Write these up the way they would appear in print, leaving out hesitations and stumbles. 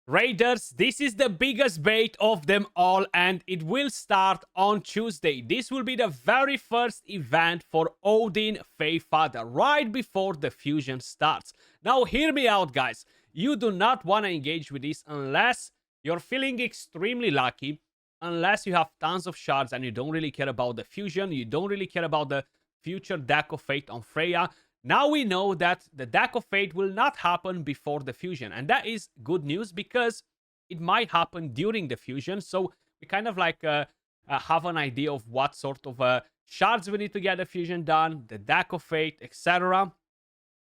Raiders, this is the biggest bait of them all, and it will start on Tuesday. This will be the very first event for Odin Faefather, right before the fusion starts. Now, hear me out, guys. You do not want to engage with this unless you're feeling extremely lucky, unless you have tons of shards and you don't really care about the fusion, you don't really care about the future deck of fate on Freya. Now we know that the deck of fate will not happen before the fusion, and that is good news because it might happen during the fusion. So we kind of like have an idea of what sort of shards we need to get the fusion done, the deck of fate, etc.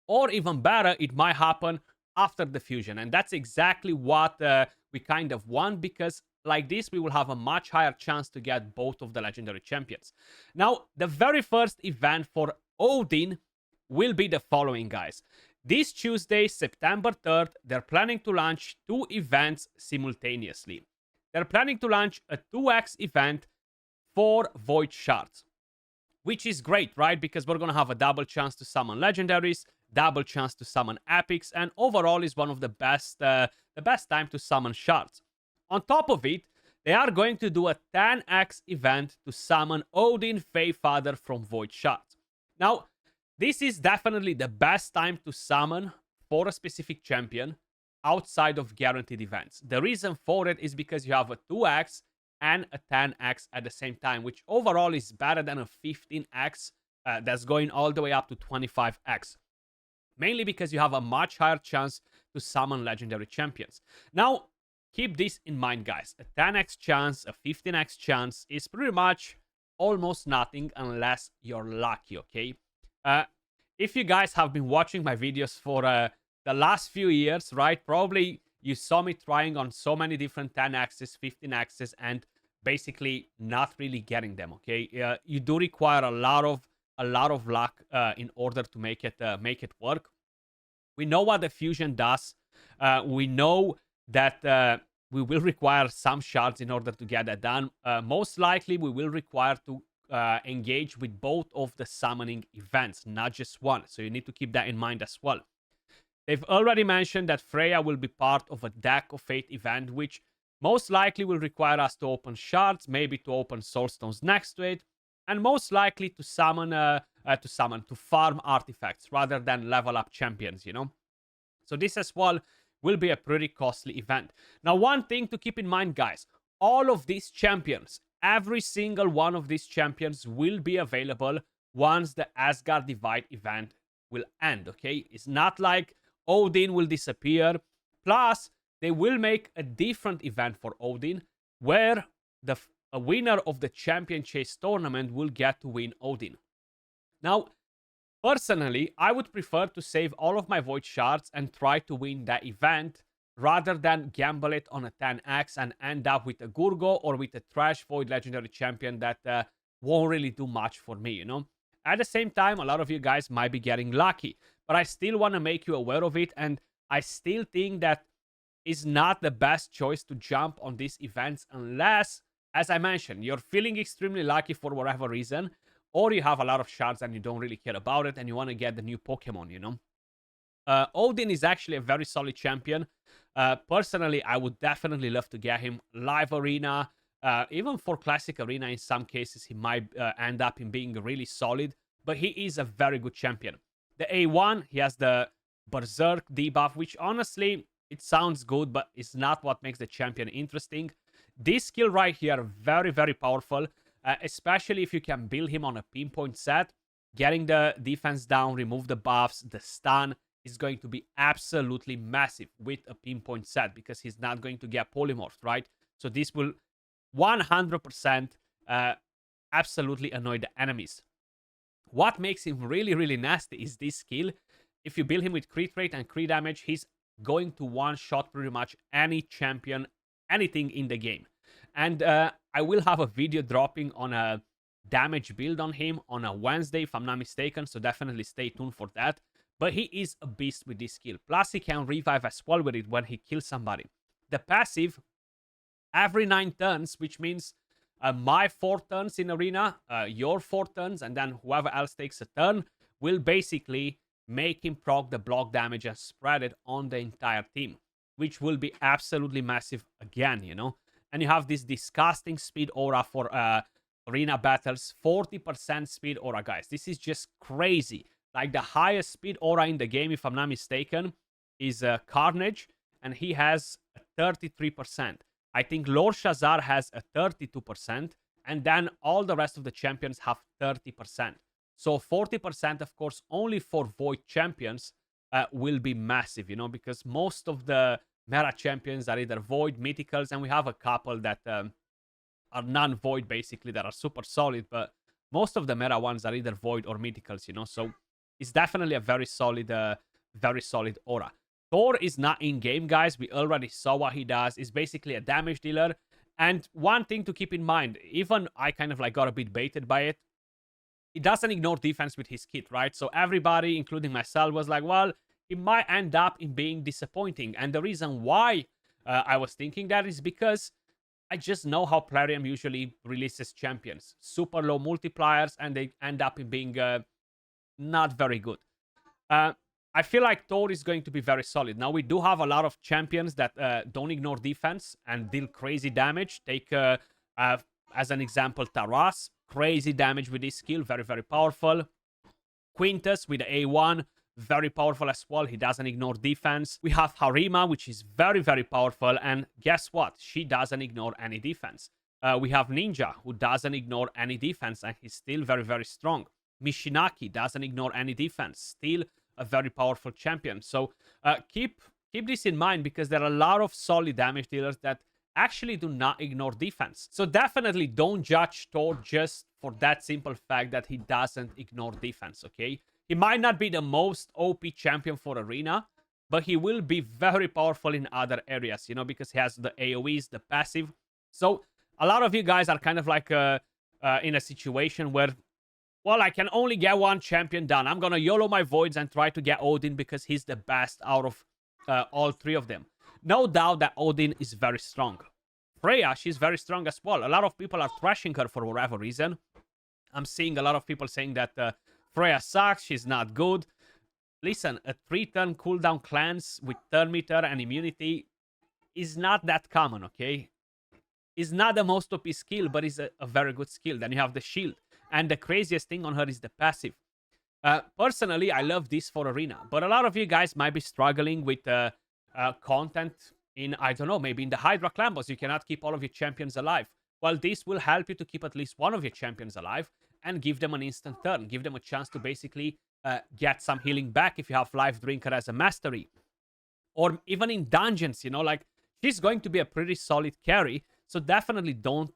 Or even better, it might happen after the fusion, and that's exactly what we kind of want, because like this we will have a much higher chance to get both of the legendary champions. Now, the very first event for Odin will be the following, guys. This Tuesday, September 3rd, they're planning to launch 2 events simultaneously. They're planning to launch a 2x event for Void Shards, which is great, right? Because we're going to have a double chance to summon legendaries, double chance to summon epics, and overall is one of the best time to summon shards. On top of it, they are going to do a 10x event to summon Odin Faefather from Void Shards. Now, this is definitely the best time to summon for a specific champion outside of guaranteed events. The reason for it is because you have a 2x and a 10x at the same time, which overall is better than a 15x that's going all the way up to 25x. Mainly because you have a much higher chance to summon legendary champions. Now, keep this in mind, guys. A 10x chance, a 15x chance is pretty much almost nothing unless you're lucky, okay? If you guys have been watching my videos for the last few years, right, probably you saw me trying on so many different 10x's, 15x's, and basically not really getting them, okay? You do require a lot of luck in order to make it work. We know what the fusion does. We know that we will require some shards in order to get that done. Most likely, we will require to engage with both of the summoning events, not just one. So you need to keep that in mind as well. They've already mentioned that Freya will be part of a Deck of Fate event, which most likely will require us to open shards, maybe to open soulstones next to it, and most likely to to farm artifacts rather than level up champions, you know? So this as well will be a pretty costly event. Now, one thing to keep in mind, guys, all of these champions, every single one of these champions will be available once the Asgard Divide event will end, okay? It's not like Odin will disappear. Plus, they will make a different event for Odin where a winner of the Champion Chase tournament will get to win Odin. Now, personally, I would prefer to save all of my Void Shards and try to win that event rather than gamble it on a 10x and end up with a Gurgo or with a trash Void Legendary Champion that won't really do much for me, you know? At the same time, a lot of you guys might be getting lucky, but I still want to make you aware of it, and I still think that is not the best choice to jump on these events unless, as I mentioned, you're feeling extremely lucky for whatever reason, or you have a lot of shards and you don't really care about it and you want to get the new Pokemon, you know? Odin is actually a very solid champion. Personally, I would definitely love to get him live arena. Even for classic arena, in some cases, he might end up in being really solid. But he is a very good champion. The A1, he has the Berserk debuff, which honestly, it sounds good, but it's not what makes the champion interesting. This skill right here, very, very powerful. Especially if you can build him on a pinpoint set. Getting the defense down, remove the buffs, the stun is going to be absolutely massive with a pinpoint set because he's not going to get polymorphed, right? So this will 100% absolutely annoy the enemies. What makes him really, really nasty is this skill. If you build him with crit rate and crit damage, he's going to one-shot pretty much any champion, anything in the game. And I will have a video dropping on a damage build on him on a Wednesday, if I'm not mistaken, so definitely stay tuned for that. But he is a beast with this skill. Plus, he can revive as well with it when he kills somebody. The passive, every 9 turns, which means my 4 turns in arena, your 4 turns, and then whoever else takes a turn, will basically make him proc the block damage and spread it on the entire team. which will be absolutely massive again, you know? And you have this disgusting speed aura for arena battles, 40% speed aura, guys. This is just crazy. Like, the highest speed aura in the game, if I'm not mistaken, is Carnage, and he has 33%. I think Lord Shazar has a 32%, and then all the rest of the champions have 30%. So 40%, of course, only for Void champions will be massive, you know, because most of the meta champions are either Void, Mythicals, and we have a couple that are non-Void, basically, that are super solid, but most of the meta ones are either Void or Mythicals, you know, so it's definitely a very solid aura. Thor is not in-game, guys. We already saw what he does. He's basically a damage dealer. And one thing to keep in mind, even I kind of like got a bit baited by it, he doesn't ignore defense with his kit, right? So everybody, including myself, was like, well, it might end up in being disappointing. And the reason why I was thinking that is because I just know how Plarium usually releases champions. Super low multipliers, and they end up in being not very good. I feel like Thor is going to be very solid. Now, we do have a lot of champions that don't ignore defense and deal crazy damage. Take, as an example, Taras. Crazy damage with his skill. Very, very powerful. Quintus with the A1. Very powerful as well. He doesn't ignore defense. We have Harima, which is very, very powerful. And guess what? She doesn't ignore any defense. We have Ninja, who doesn't ignore any defense, and he's still very, very strong. Mishinaki doesn't ignore any defense. Still a very powerful champion. So keep this in mind, because there are a lot of solid damage dealers that actually do not ignore defense. So definitely don't judge Thor just for that simple fact that he doesn't ignore defense, okay? He might not be the most OP champion for Arena, but he will be very powerful in other areas, you know, because he has the AoEs, the passive. So a lot of you guys are kind of like in a situation where, well, I can only get one champion done. I'm going to YOLO my Voids and try to get Odin because he's the best out of all three of them. No doubt that Odin is very strong. Freya, she's very strong as well. A lot of people are trashing her for whatever reason. I'm seeing a lot of people saying that Freya sucks, she's not good. Listen, a 3-turn cooldown cleanse with turn meter and immunity is not that common, okay? It's not the most OP skill, but it's a very good skill. Then you have the shield. And the craziest thing on her is the passive. Personally, I love this for Arena. But a lot of you guys might be struggling with content in, I don't know, maybe in the Hydra clan boss. You cannot keep all of your champions alive. Well, this will help you to keep at least one of your champions alive and give them an instant turn. Give them a chance to basically get some healing back if you have Life Drinker as a mastery. Or even in dungeons, you know, like, she's going to be a pretty solid carry. So definitely don't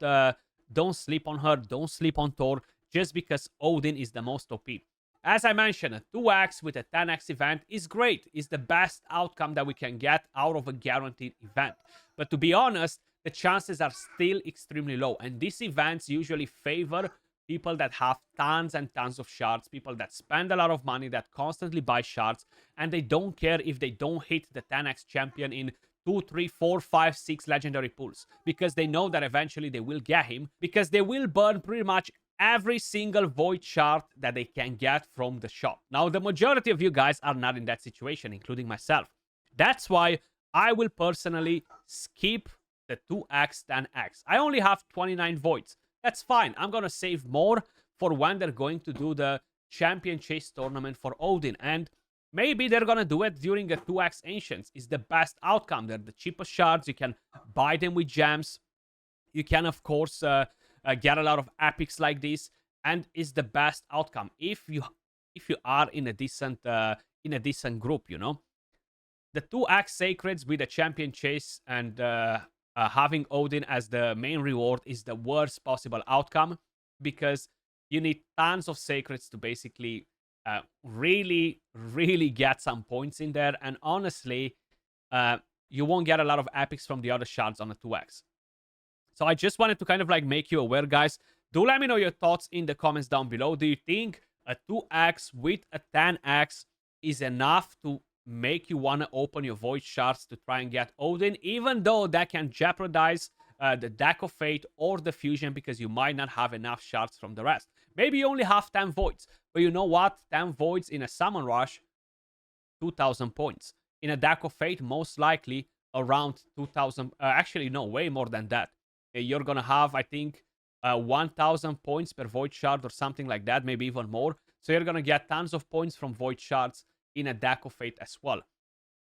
sleep on her. Don't sleep on Thor just because Odin is the most OP. As I mentioned, a 2x with a 10x event is great. It's the best outcome that we can get out of a guaranteed event. But to be honest, the chances are still extremely low. And these events usually favor people that have tons and tons of shards, people that spend a lot of money, that constantly buy shards, and they don't care if they don't hit the 10x champion in 2, 3, 4, 5, 6 legendary pulls, because they know that eventually they will get him, because they will burn pretty much every single void shard that they can get from the shop. Now, the majority of you guys are not in that situation, including myself. That's why I will personally skip the 2x 10x. I only have 29 voids. That's fine. I'm gonna save more for when they're going to do the champion chase tournament for Odin, and maybe they're gonna do it during a 2x Ancients. It's the best outcome. They're the cheapest shards. You can buy them with gems. You can, of course, get a lot of epics like this, and it's the best outcome if you are in a decent group, you know. The 2x sacreds with the champion chase and having Odin as the main reward is the worst possible outcome, because you need tons of sacreds to basically really get some points in there, and honestly you won't get a lot of epics from the other shards on a 2x. So I just wanted to kind of like make you aware, guys. Do let me know your thoughts in the comments down below. Do you think a 2x with a 10x is enough to make you want to open your void shards to try and get Odin, even though that can jeopardize the Deck of Fate or the fusion, because you might not have enough shards from the rest? Maybe you only have 10 voids, but you know what? 10 voids in a summon rush, 2,000 points. In a Deck of Fate, most likely around 2000. Actually, no, way more than that. You're gonna have, I think, 1000 points per void shard or something like that, maybe even more. So you're gonna get tons of points from void shards in a deck of fate as well.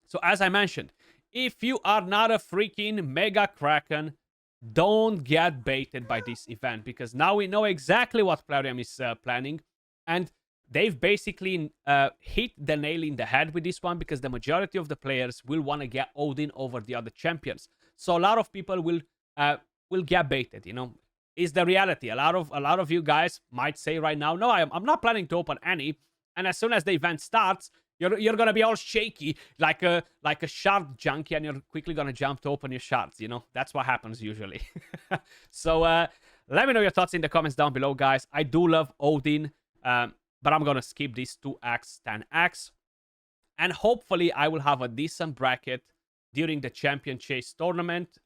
So as I mentioned, if you are not a freaking mega kraken, don't get baited by this event, because now we know exactly what Plarium is planning, and they've basically hit the nail in the head with this one, because the majority of the players will want to get Odin over the other champions. So a lot of people will get baited, you know. Is the reality. A lot of you guys might say right now, no, I'm not planning to open any, and as soon as the event starts, you're gonna be all shaky like a shard junkie, and you're quickly gonna jump to open your shards, you know. That's what happens usually. So let me know your thoughts in the comments down below, guys. I do love Odin, but I'm gonna skip this 2x 10x, and hopefully I will have a decent bracket during the champion chase tournament,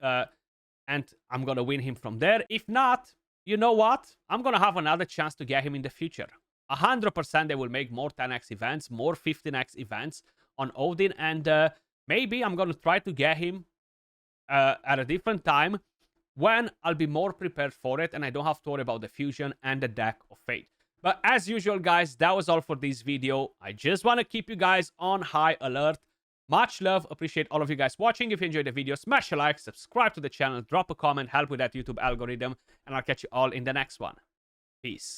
and I'm gonna win him from there. If not, you know what, I'm gonna have another chance to get him in the future. 100% they will make more 10x events, more 15x events on Odin, and maybe I'm gonna try to get him at a different time when I'll be more prepared for it and I don't have to worry about the fusion and the deck of fate. But as usual, guys, that was all for this video. I just want to keep you guys on high alert. Much love, appreciate all of you guys watching. If you enjoyed the video, smash a like, subscribe to the channel, drop a comment, help with that YouTube algorithm, and I'll catch you all in the next one. Peace.